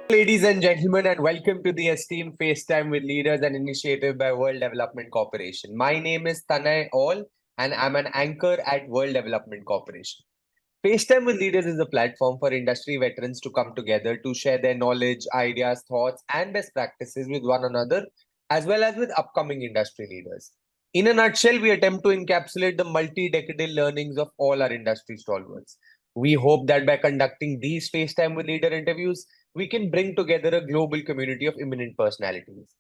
Ladies and gentlemen, and welcome to the esteemed FaceTime with Leaders and Initiative by World Development Corporation. My name is Pranay Belwariar, and I'm an anchor at World Development Corporation. FaceTime with Leaders is a platform for industry veterans to come together to share their knowledge, ideas, thoughts, and best practices with one another, as well as with upcoming industry leaders. In a nutshell, we attempt to encapsulate the multi-decadal learnings of all our industry stalwarts. We hope that by conducting these FaceTime with Leader interviews, we can bring together a global community of eminent personalities.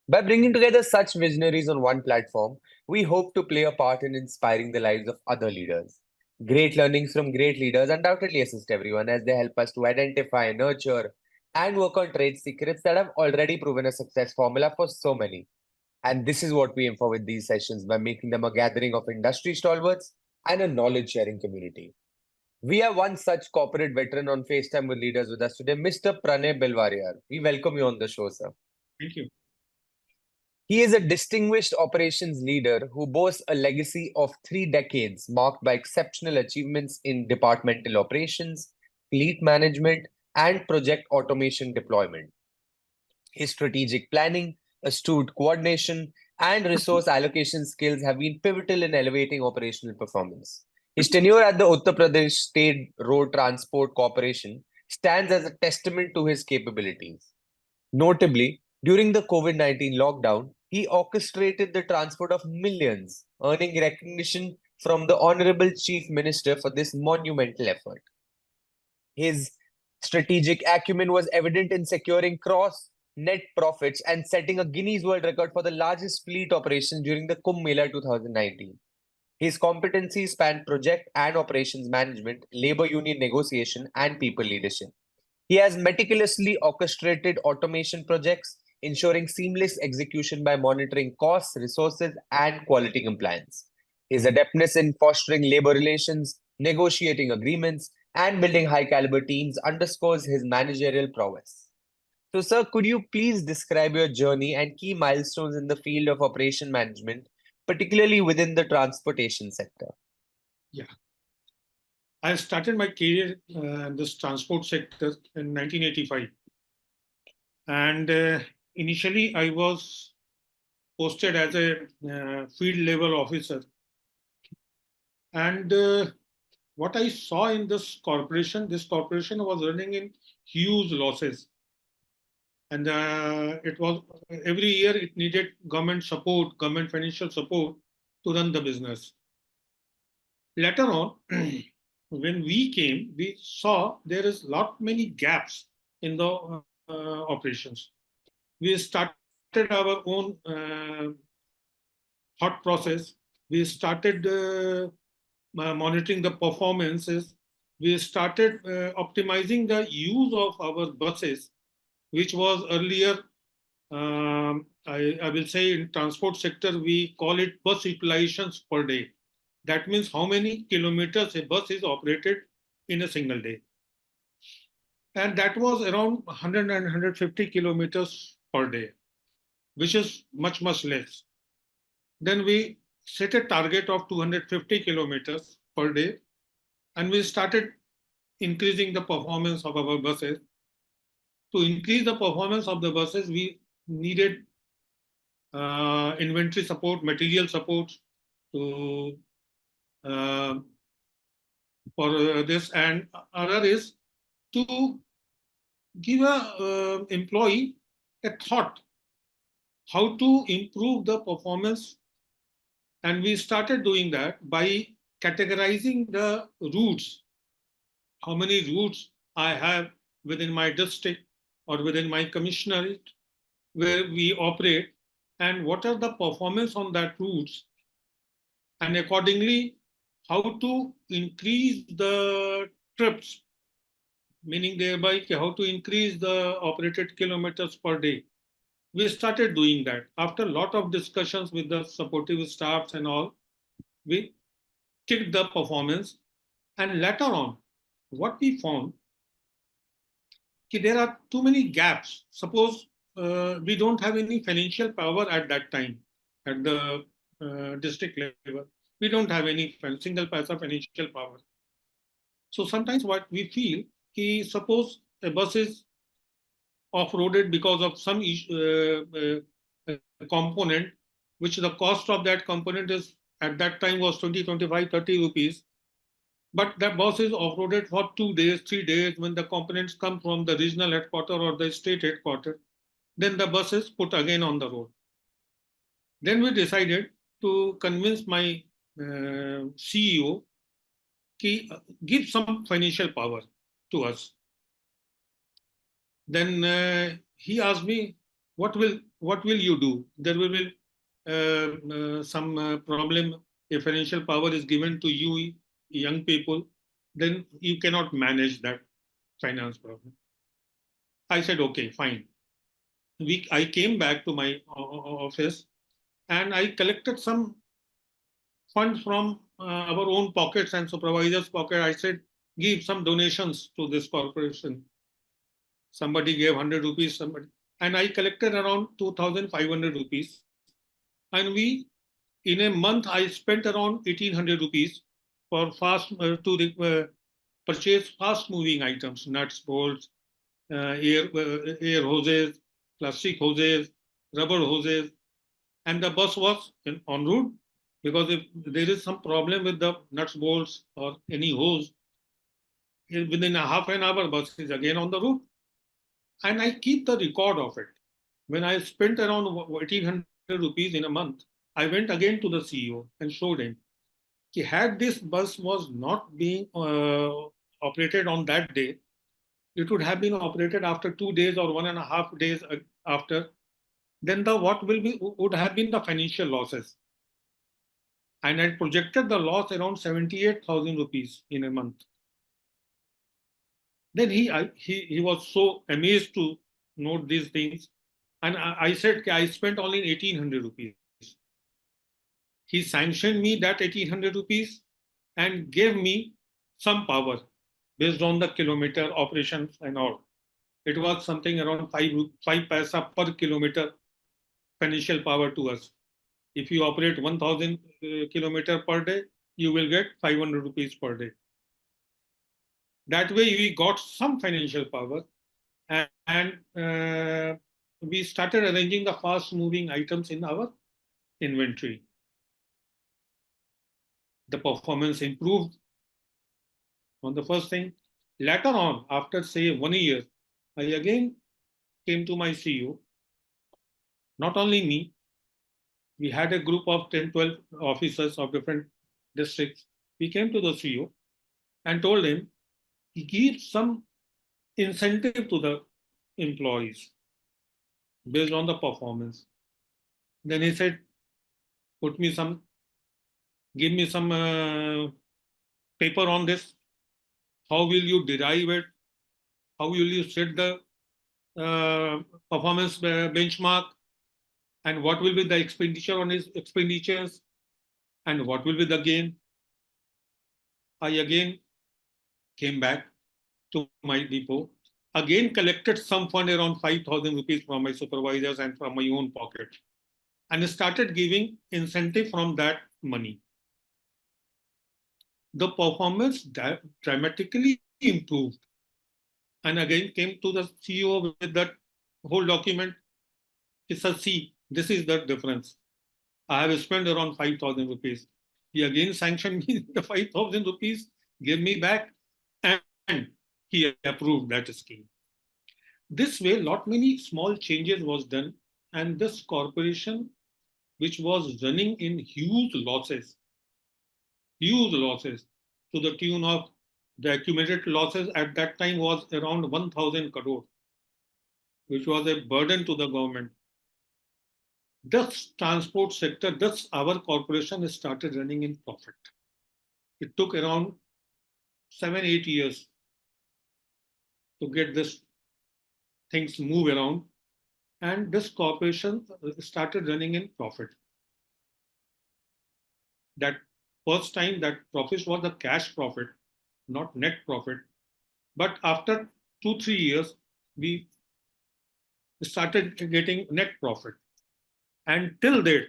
By bringing together such visionaries on one platform, we hope to play a part in inspiring the lives of other leaders. Great learnings from great leaders undoubtedly assist everyone as they help us to identify, nurture, and work on trade secrets that have already proven a success formula for so many. And this is what we aim for with these sessions by making them a gathering of industry stalwarts and a knowledge sharing community. We have one such corporate veteran on FaceTime with Leaders with us today, Mr. Pranay Belwariar. We welcome you on the show, sir. Thank you. He is a distinguished operations leader who boasts a legacy of 3 decades marked by exceptional achievements in departmental operations, fleet management, and project automation deployment. His strategic planning, astute coordination, and resource allocation skills have been pivotal in elevating operational performance. His tenure at the Uttar Pradesh State Road Transport Corporation stands as a testament to his capabilities. Notably, during the COVID-19 lockdown, he orchestrated the transport of millions, earning recognition from the Hon'ble Chief Minister for this monumental effort. His strategic acumen was evident in securing cross net profits and setting a Guinness World Record for the largest fleet operation during the Kumbh Mela-2019. His competencies span project and operations management, labor union negotiation, and people leadership. He has meticulously orchestrated automation projects, ensuring seamless execution by monitoring costs, resources, and quality compliance. His adeptness in fostering labor relations, negotiating agreements, and building high-caliber teams underscores his managerial prowess. So, sir, could you please describe your journey and key milestones in the field of operation management, particularly within the transportation sector? Yeah. I started my career in this transport sector in 1985. And initially, I was posted as a field level officer. And what I saw in this corporation was running in huge losses. And it was every year it needed government support, government financial support to run the business. Later on, when we came, we saw there is many gaps in the operations. We started our own thought process. We started monitoring the performances. We started optimizing the use of our buses, which was earlier, I will say in transport sector, we call it bus utilizations per day. That means how many kilometers a bus is operated in a single day. And that was around 100 and 150 kilometers per day, which is much, much less. Then we set a target of 250 kilometers per day, and we started increasing the performance of our buses. To increase the performance of the buses, we needed inventory support, material support to for this, and other is to give a employee a thought how to improve the performance. And we started doing that by categorizing the routes, how many routes I have within my district or within my commissionerate where we operate, and what are the performance on that routes, and accordingly how to increase the trips, meaning thereby how to increase the operated kilometers per day. We started doing that. After a lot of discussions with the supportive staffs and all, we kicked the performance. And later on, what we found, there are too many gaps. Suppose we don't have any financial power at that time at the district level. We don't have any single paisa financial power. So sometimes what we feel, suppose a bus is off-roaded because of some component, which the cost of that component is at that time was 20, 25, 30 rupees. But that bus is off-roaded for 2 days, 3 days. When the components come from the regional headquarter or the state headquarter, then the bus is put again on the road. Then we decided to convince my CEO to give some financial power to us. Then he asked me, what will you do? There will be some problem if financial power is given to you young people, then you cannot manage that finance problem. I said, okay, fine. I came back to my office and I collected some funds from our own pockets and supervisor's pocket. I said, give some donations to this corporation. Somebody gave 100 rupees, and I collected around 2,500 rupees. And in a month, I spent around 1,800 rupees for purchase fast-moving items, nuts, bolts, air hoses, plastic hoses, rubber hoses. And the bus was en route, because if there is some problem with the nuts, bolts, or any hose, within a half an hour, bus is again on the route. And I keep the record of it. When I spent around 1,800 rupees in a month, I went again to the CEO and showed him. Had this bus was not being operated on that day, it would have been operated after 2 days or 1.5 days after. Then what would have been the financial losses. And I projected the loss around 78,000 rupees in a month. Then he was so amazed to note these things. And I said, I spent only 1,800 rupees. He sanctioned me that 1,800 rupees and gave me some power based on the kilometer operations and all. It was something around 5 paisa per kilometer financial power to us. If you operate 1,000 kilometer per day, you will get 500 rupees per day. That way we got some financial power, and we started arranging the fast moving items in our inventory. The performance improved on the first thing. Later on, after say 1 year, I again came to my CEO. Not only me, we had a group of 10, 12 officers of different districts. We came to the CEO and told him, he gives some incentive to the employees based on the performance. Then he said, give me some paper on this. How will you derive it? How will you set the performance benchmark? And what will be the expenditure on his expenditures? And what will be the gain? I again came back to my depot, again collected some fund around 5,000 rupees from my supervisors and from my own pocket, and started giving incentive from that money. The performance dramatically improved. And again came to the CEO with that whole document. He said, see, this is the difference. I have spent around 5,000 rupees. He again sanctioned me the 5,000 rupees, gave me back, and he approved that scheme. This way, many small changes was done, and this corporation, which was running in huge losses to the tune of the accumulated losses at that time was around 1,000 crore, which was a burden to the government. This transport sector, our corporation started running in profit. It took around 7-8 years to get this things move around, and this corporation started running in profit. That first time that profit was a cash profit, not net profit. But after 2-3 years, we started getting net profit. And till date,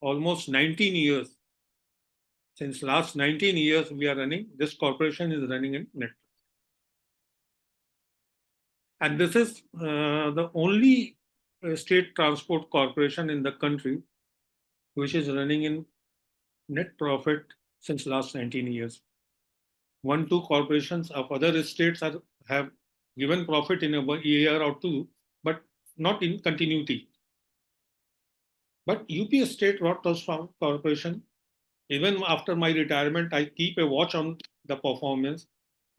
almost 19 years, since last 19 years, we are running, this corporation is running in net. And this is the only state transport corporation in the country which is running in net profit since last 19 years. 1-2 corporations of other states have given profit in a year or two, but not in continuity. But UP State Road Transport Corporation, even after my retirement, I keep a watch on the performance.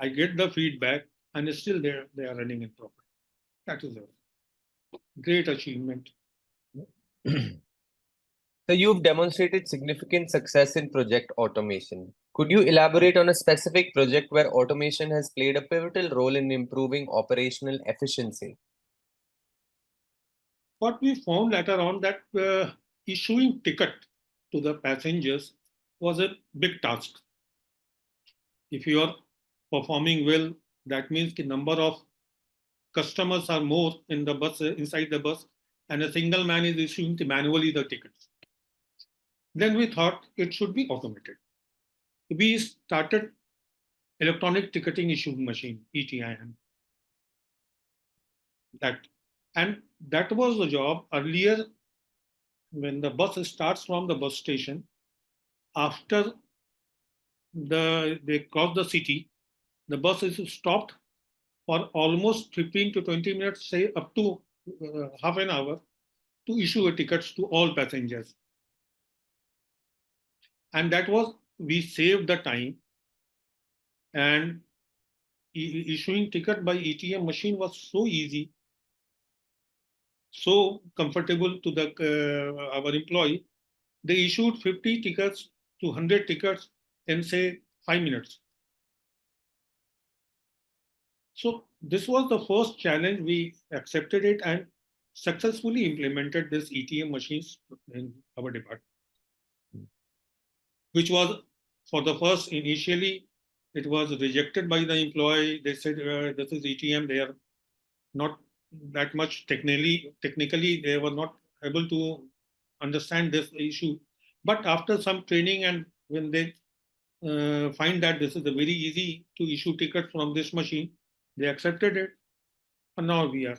I get the feedback, and still they are running in profit. That is a great achievement. So you've demonstrated significant success in project automation. Could you elaborate on a specific project where automation has played a pivotal role in improving operational efficiency? What we found later on that issuing ticket to the passengers was a big task. If you are performing well, that means the number of customers are more in the bus, inside the bus, and a single man is issuing manually the tickets. Then we thought it should be automated. We started electronic ticketing issuing machine, ETIM. That was the job earlier. When the bus starts from the bus station, after they cross the city, the bus is stopped for almost 15 to 20 minutes, say up to half an hour, to issue tickets to all passengers. And that was, we saved the time, and issuing ticket by ETM machine was so easy, so comfortable to the our employee. They issued 50 tickets to 100 tickets in say 5 minutes. So this was the first challenge. We accepted it and successfully implemented this ETM machines in our department, which was for the first initially, it was rejected by the employee. They said this is ETM. They are not that much technically they were not able to understand this issue. But after some training, and when they find that this is a very easy to issue ticket from this machine, they accepted it. And now we are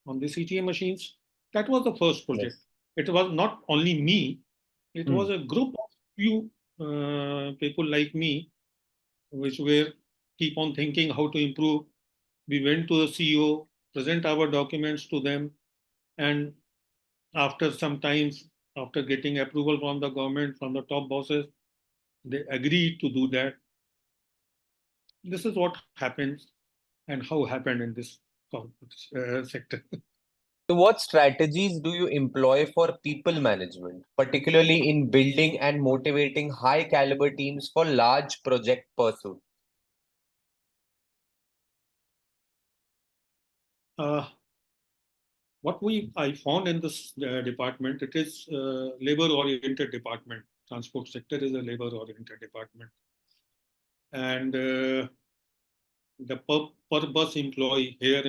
on the ETM machines. That was the first project. Yes. It was not only me. It was a group of few people like me, which were keep on thinking how to improve. We went to the CEO, present our documents to them, and after some times, after getting approval from the government, from the top bosses, they agreed to do that. This is what happens and how happened in this sector. So what strategies do you employ for people management, particularly in building and motivating high caliber teams for large project pursuits? What I found in this department, it is labor-oriented department. Transport sector is a labor-oriented department. And the per bus employee here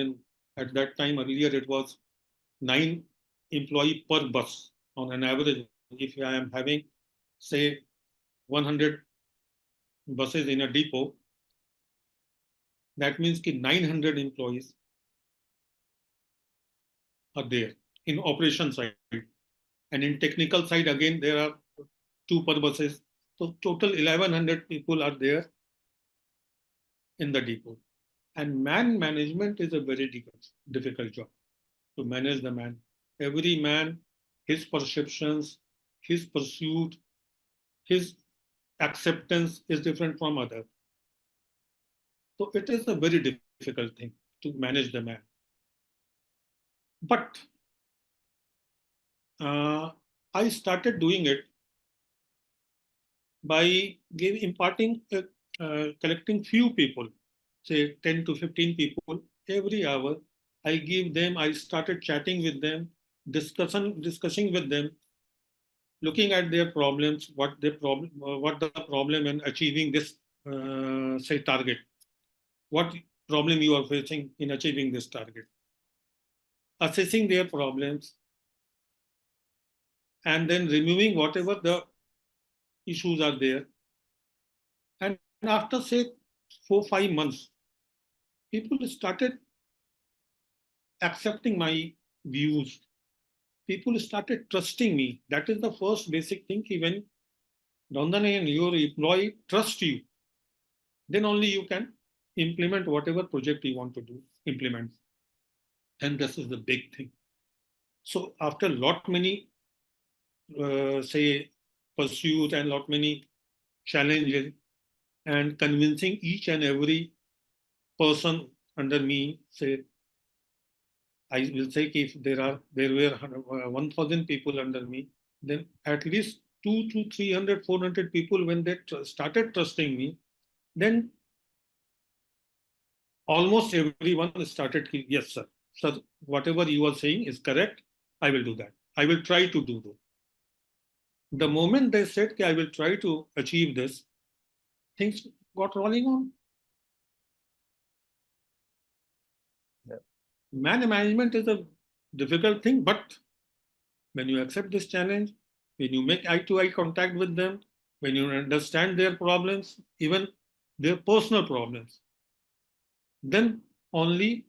at that time, earlier it was 9 employee per bus on an average. If I am having, say, 100 buses in a depot, that means 900 employees are there in operation side. And in technical side, again, there are 2 per buses. So total 1,100 people are there in the depot. And man management is a very difficult job to manage the man. Every man, his perceptions, his pursuit, his acceptance is different from others. So it is a very difficult thing to manage the man. But I started doing it by imparting, collecting few people, say 10 to 15 people every hour. I started chatting with them, discussing with them, looking at their problems, what the problem in achieving this, say, target. What problem you are facing in achieving this target. Assessing their problems, and then removing whatever the issues are there. And after, say, 4-5 months, people started accepting my views. People started trusting me. That is the first basic thing. When down the line your employee trusts you, then only you can implement whatever project you want to do, implement. And this is the big thing. So after lot many, say, pursuit and lot many challenges, and convincing each and every person under me, say, I will say if there were 1,000 people under me, then at least 2 to 300, 400 people, when they started trusting me, then almost everyone started, yes, sir. Sir, whatever you are saying is correct. I will do that. I will try to do that. The moment they said, I will try to achieve this, things got rolling on. Yeah. Management is a difficult thing, but when you accept this challenge, when you make eye-to-eye contact with them, when you understand their problems, even their personal problems, then only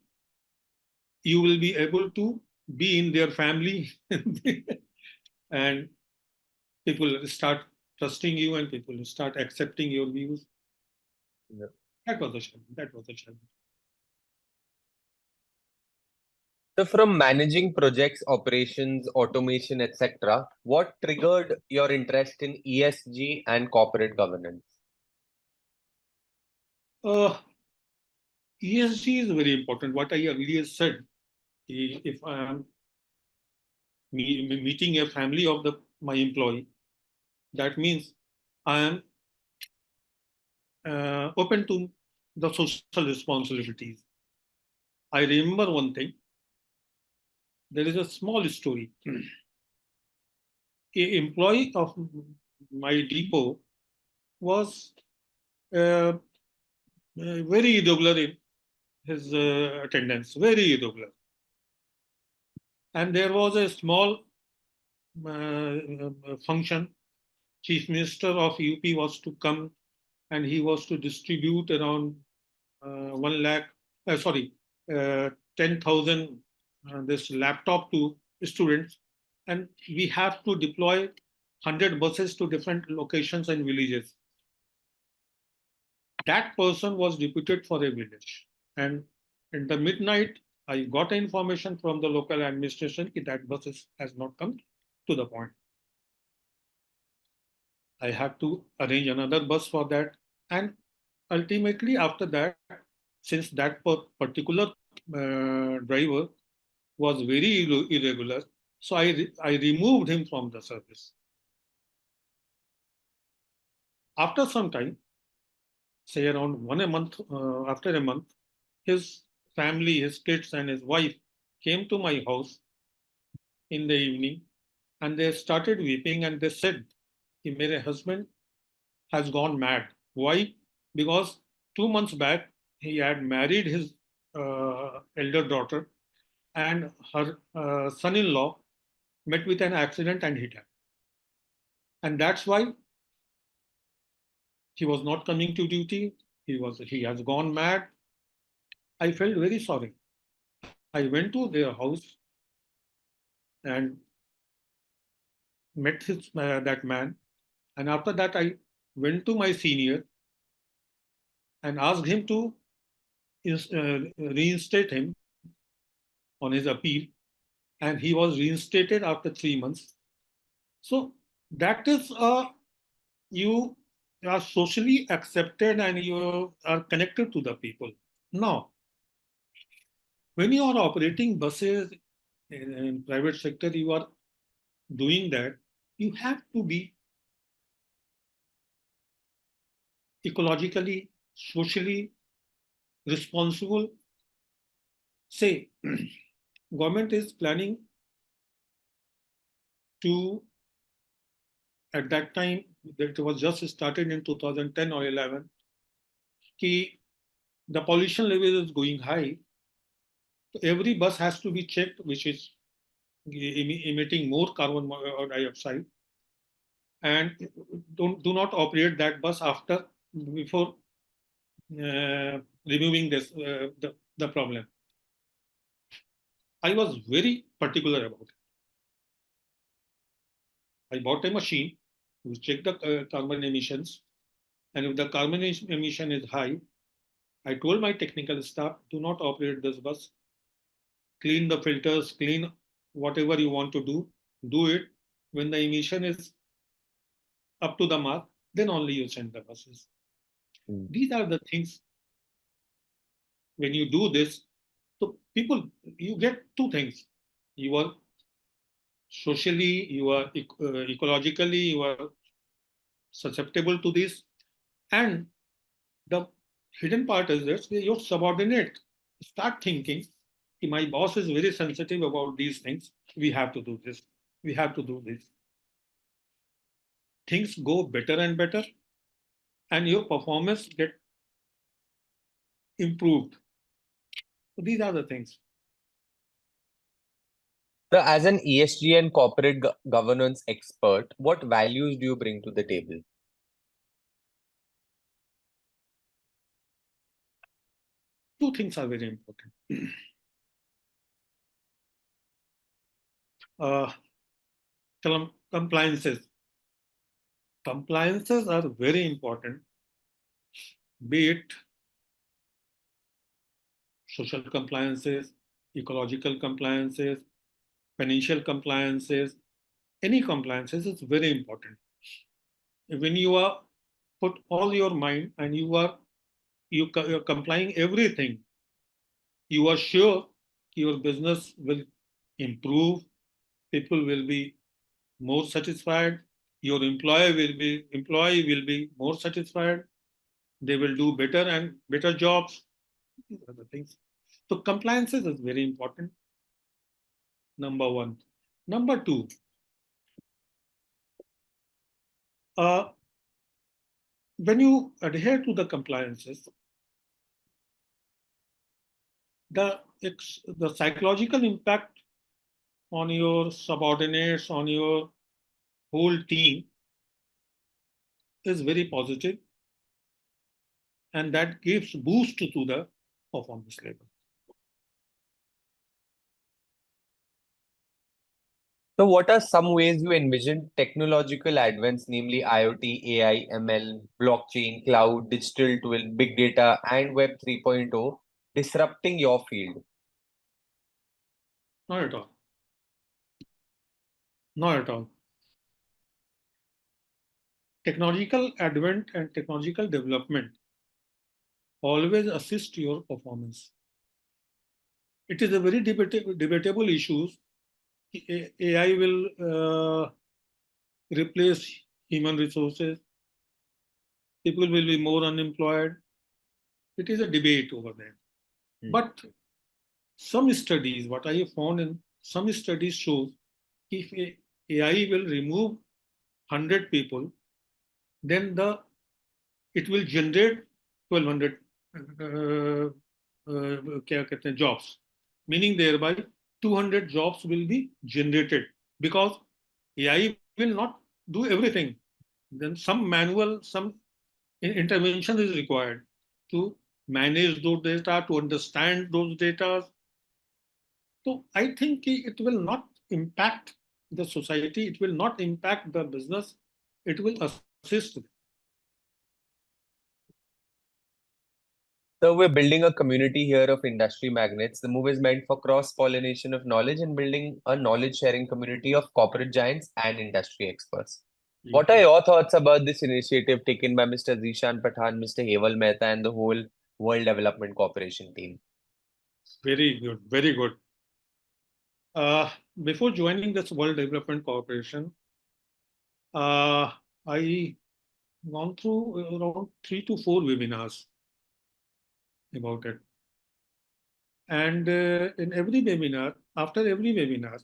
you will be able to be in their family and people start trusting you and people start accepting your views. Yeah. That was the challenge. That was the challenge. So from managing projects, operations, automation, etc., what triggered your interest in ESG and corporate governance? ESG is very important. What I earlier said, if I am meeting a family of my employee, that means I am open to the social responsibilities. I remember one thing. There is a small story. An employee of my depot was very irregular in his attendance, very irregular. And there was a small function. Chief Minister of UP was to come and he was to distribute around 1 lakh, 10,000 this laptop to students. And we have to deploy 100 buses to different locations and villages. That person was deputed for a village. And in the midnight, I got information from the local administration that bus has not come to the point. I had to arrange another bus for that. And ultimately, after that, since that particular driver was very irregular, so I removed him from the service. After some time, say around after a month, his family, his kids and his wife came to my house in the evening and they started weeping and they said, my husband has gone mad. Why? Because 2 months back, he had married his elder daughter and her son-in-law met with an accident and hit her. And that's why he was not coming to duty. He has gone mad. I felt very sorry. I went to their house and met that man. And after that, I went to my senior and asked him to reinstate him on his appeal. And he was reinstated after 3 months. So that is you are socially accepted and you are connected to the people. Now, when you are operating buses in private sector, you are doing that, you have to be ecologically, socially responsible. Say, government is planning to, at that time, that was just started in 2010 or 11, the pollution level is going high. Every bus has to be checked, which is emitting more carbon dioxide. And do not operate that bus before removing the problem. I was very particular about it. I bought a machine to check the carbon emissions. And if the carbon emission is high, I told my technical staff, do not operate this bus. Clean the filters, clean whatever you want to do it. When the emission is up to the mark, then only you send the buses. These are the things when you do this. So people, you get two things. You are socially, you are ecologically, you are susceptible to this. And the hidden part is this, your subordinate start thinking, my boss is very sensitive about these things. We have to do this. We have to do this. Things go better and better, and your performance get improved. So these are the things. So, as an ESG and corporate governance expert, what values do you bring to the table? Two things are very important. Compliances. Compliances are very important, be it social compliances, ecological compliances, financial compliances, any compliances is very important. When you are put all your mind and you're complying everything, you are sure your business will improve, people will be more satisfied, your employee will be more satisfied, they will do better and better jobs. These are the things. So compliances is very important. Number one. Number two, when you adhere to the compliances, the psychological impact on your subordinates, on your whole team is very positive, and that gives boost to the performance level. So, what are some ways you envision technological advance, namely IoT, AI, ML, blockchain, cloud, digital twin, big data, and Web 3.0 disrupting your field? Not at all. Not at all. Technological advent and technological development always assist your performance. It is a very debatable issue. AI will replace human resources. People will be more unemployed. It is a debate over there. But some studies, what I have found in some studies show, if AI will remove 100 people, then it will generate 1200 jobs, meaning thereby 200 jobs will be generated because AI will not do everything. Then some manual, some intervention is required to manage those data, to understand those data. So I think it will not impact the society, it will not impact the business, it will assist. So, we're building a community here of industry magnates. The move is meant for cross-pollination of knowledge and building a knowledge-sharing community of corporate giants and industry experts. What are your thoughts about this initiative taken by Mr. Zishan Pathan, Mr. Heval Mehta, and the whole World Development Corporation team? Very good, very good. Before joining this World Development Corporation, I gone through around 3 to 4 webinars about it. And in every webinar, after every webinar,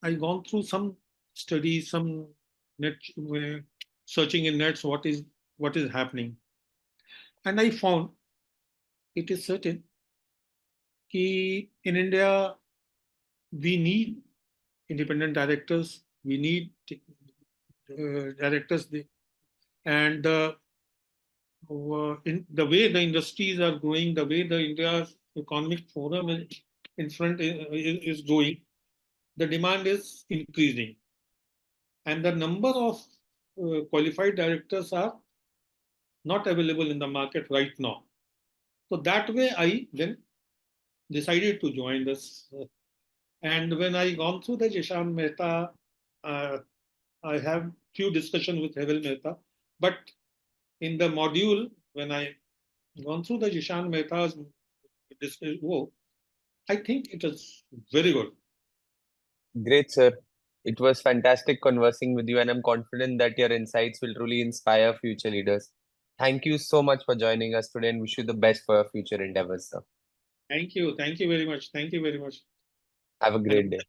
I gone through some studies, some net searching in nets, what is happening. And I found it is certain that in India, we need independent directors, we need directors, and in the way the industries are growing, the way the India's economic forum is in front is growing, the demand is increasing, and the number of qualified directors are not available in the market right now. So that way, I then decided to join this. And when I gone through the Jishan Mehta, I have few discussion with Hevel Mehta, but in the module, when I gone through the Jishan Mehta's work, I think it is very good. Great, sir. It was fantastic conversing with you, and I'm confident that your insights will truly inspire future leaders. Thank you so much for joining us today and wish you the best for your future endeavors, sir. Thank you. Thank you very much. Thank you very much. Have a great day.